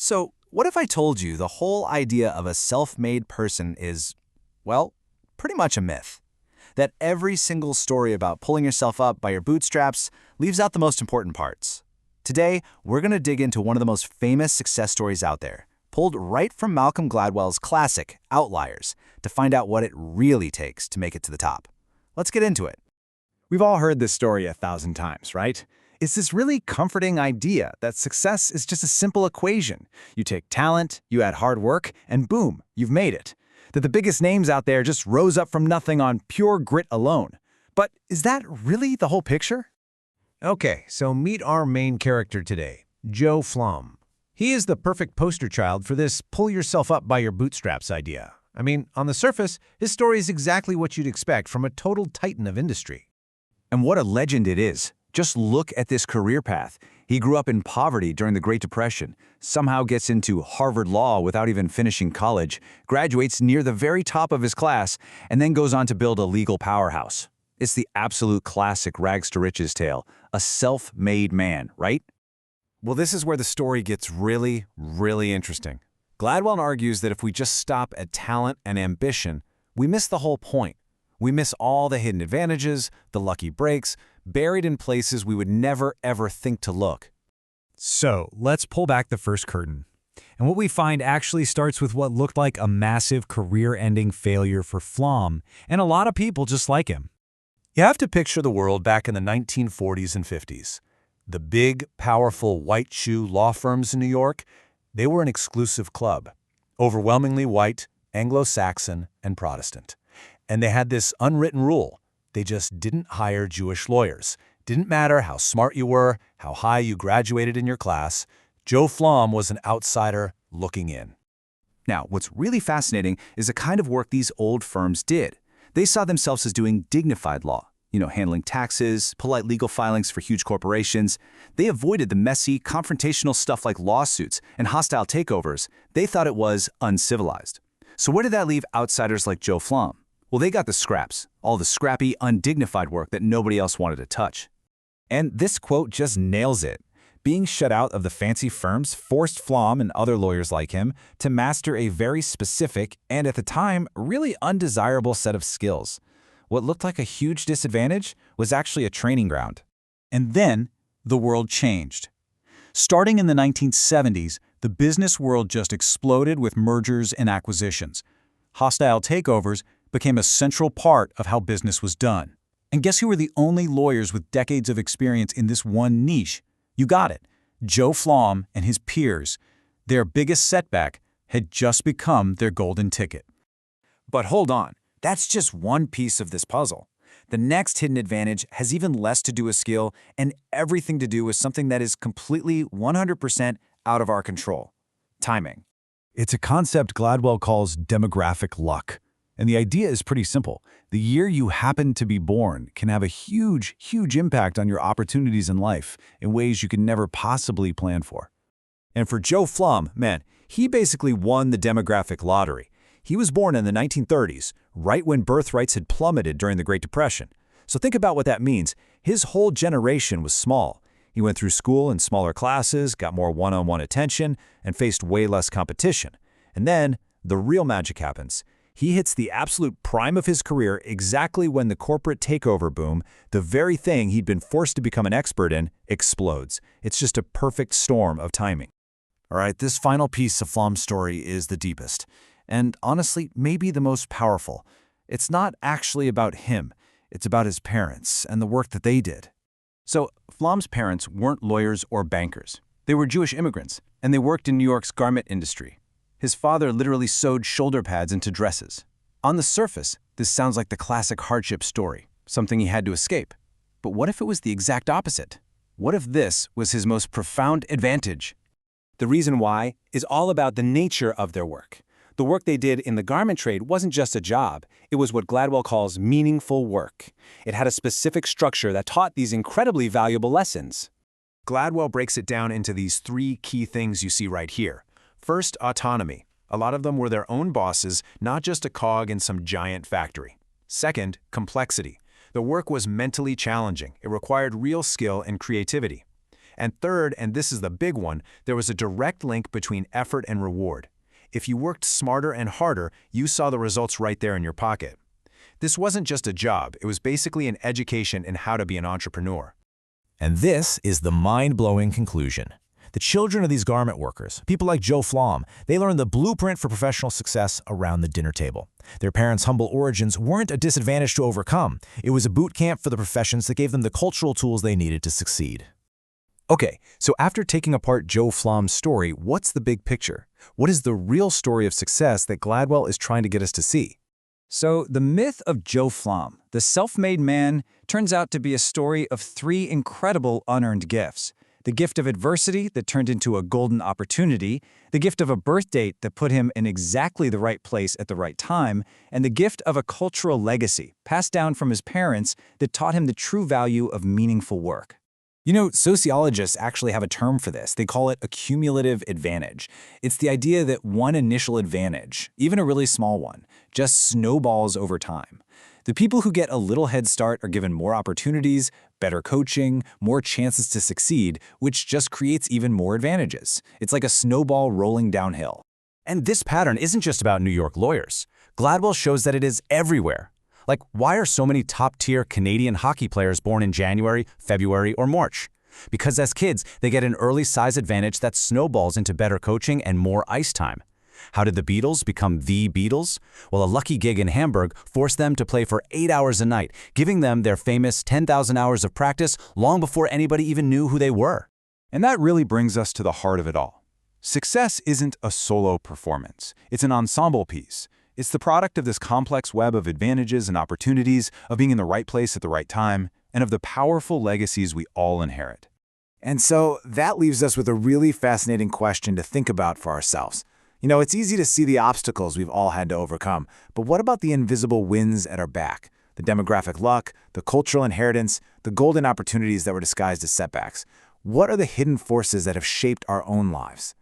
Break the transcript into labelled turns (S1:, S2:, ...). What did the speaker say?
S1: So, what if I told you the whole idea of a self-made person is, well, pretty much a myth? That every single story about pulling yourself up by your bootstraps leaves out the most important parts. Today, we're going to dig into one of the most famous success stories out there, pulled right from Malcolm Gladwell's classic, Outliers, to find out what it really takes to make it to the top. Let's get into it.
S2: We've all heard this story 1,000 times, right? It's this really comforting idea that success is just a simple equation. You take talent, you add hard work, and boom, you've made it. That the biggest names out there just rose up from nothing on pure grit alone. But is that really the whole picture?
S3: Okay, so meet our main character today, Joe Flom. He is the perfect poster child for this pull yourself up by your bootstraps idea. I mean, on the surface, his story is exactly what you'd expect from a total titan of industry.
S1: And what a legend it is. Just look at this career path. He grew up in poverty during the Great Depression, somehow gets into Harvard Law without even finishing college, graduates near the very top of his class, and then goes on to build a legal powerhouse. It's the absolute classic rags to riches tale, a self-made man, right?
S2: Well, this is where the story gets really, really interesting. Gladwell argues that if we just stop at talent and ambition, we miss the whole point. We miss all the hidden advantages, the lucky breaks, buried in places we would never, ever think to look.
S4: So, let's pull back the first curtain. And what we find actually starts with what looked like a massive career-ending failure for Flom, and a lot of people just like him.
S5: You have to picture the world back in the 1940s and 50s. The big, powerful white shoe law firms in New York, they were an exclusive club, overwhelmingly white, Anglo-Saxon, and Protestant. And they had this unwritten rule. They just didn't hire Jewish lawyers. Didn't matter how smart you were, how high you graduated in your class, Joe Flom was an outsider looking in.
S1: Now, what's really fascinating is the kind of work these old firms did. They saw themselves as doing dignified law, handling taxes, polite legal filings for huge corporations. They avoided the messy, confrontational stuff like lawsuits and hostile takeovers. They thought it was uncivilized. So where did that leave outsiders like Joe Flom? Well, they got the scraps, all the scrappy, undignified work that nobody else wanted to touch.
S2: And this quote just nails it. Being shut out of the fancy firms forced Flom and other lawyers like him to master a very specific and, at the time, really undesirable set of skills. What looked like a huge disadvantage was actually a training ground. And then, the world changed. Starting in the 1970s, the business world just exploded with mergers and acquisitions. Hostile takeovers became a central part of how business was done. And guess who were the only lawyers with decades of experience in this one niche? You got it. Joe Flom and his peers. Their biggest setback had just become their golden ticket. But hold on, that's just one piece of this puzzle. The next hidden advantage has even less to do with skill and everything to do with something that is completely 100% out of our control: timing. It's a concept Gladwell calls demographic luck. And the idea is pretty simple. The year you happen to be born can have a huge, huge impact on your opportunities in life in ways you can never possibly plan for. And for Joe Flom, man, he basically won the demographic lottery. He was born in the 1930s, right when birth rates had plummeted during the Great Depression. So think about what that means. His whole generation was small. He went through school in smaller classes, got more one-on-one attention, and faced way less competition. And then the real magic happens. He hits the absolute prime of his career exactly when the corporate takeover boom, the very thing he'd been forced to become an expert in, explodes. It's just a perfect storm of timing. All right, this final piece of Flom's story is the deepest, and honestly, maybe the most powerful. It's not actually about him. It's about his parents and the work that they did. So, Flom's parents weren't lawyers or bankers. They were Jewish immigrants, and they worked in New York's garment industry. His father literally sewed shoulder pads into dresses. On the surface, this sounds like the classic hardship story, something he had to escape. But what if it was the exact opposite? What if this was his most profound advantage? The reason why is all about the nature of their work. The work they did in the garment trade wasn't just a job. It was what Gladwell calls meaningful work. It had a specific structure that taught these incredibly valuable lessons. Gladwell breaks it down into these three key things you see right here. First, autonomy. A lot of them were their own bosses, not just a cog in some giant factory. Second, complexity. The work was mentally challenging. It required real skill and creativity.
S3: And third, and this is the big one, there was a direct link between effort and reward. If you worked smarter and harder, you saw the results right there in your pocket. This wasn't just a job, it was basically an education in how to be an entrepreneur.
S2: And this is the mind-blowing conclusion. The children of these garment workers, people like Joe Flom, they learned the blueprint for professional success around the dinner table. Their parents' humble origins weren't a disadvantage to overcome. It was a boot camp for the professions that gave them the cultural tools they needed to succeed.
S1: Okay, so after taking apart Joe Flom's story, what's the big picture? What is the real story of success that Gladwell is trying to get us to see?
S6: So the myth of Joe Flom, the self-made man, turns out to be a story of three incredible unearned gifts. The gift of adversity that turned into a golden opportunity, the gift of a birth date that put him in exactly the right place at the right time, and the gift of a cultural legacy passed down from his parents that taught him the true value of meaningful work.
S1: You know, sociologists actually have a term for this. They call it a cumulative advantage. It's the idea that one initial advantage, even a really small one, just snowballs over time. The people who get a little head start are given more opportunities, better coaching, more chances to succeed, which just creates even more advantages. It's like a snowball rolling downhill.
S5: And this pattern isn't just about New York lawyers. Gladwell shows that it is everywhere. Like, why are so many top-tier Canadian hockey players born in January, February, or March? Because as kids, they get an early size advantage that snowballs into better coaching and more ice time. How did the Beatles become the Beatles? Well, a lucky gig in Hamburg forced them to play for 8 hours a night, giving them their famous 10,000 hours of practice long before anybody even knew who they were.
S7: And that really brings us to the heart of it all. Success isn't a solo performance. It's an ensemble piece. It's the product of this complex web of advantages and opportunities, of being in the right place at the right time, and of the powerful legacies we all inherit.
S1: And so that leaves us with a really fascinating question to think about for ourselves. You know, it's easy to see the obstacles we've all had to overcome, but what about the invisible wins at our back? The demographic luck, the cultural inheritance, the golden opportunities that were disguised as setbacks. What are the hidden forces that have shaped our own lives?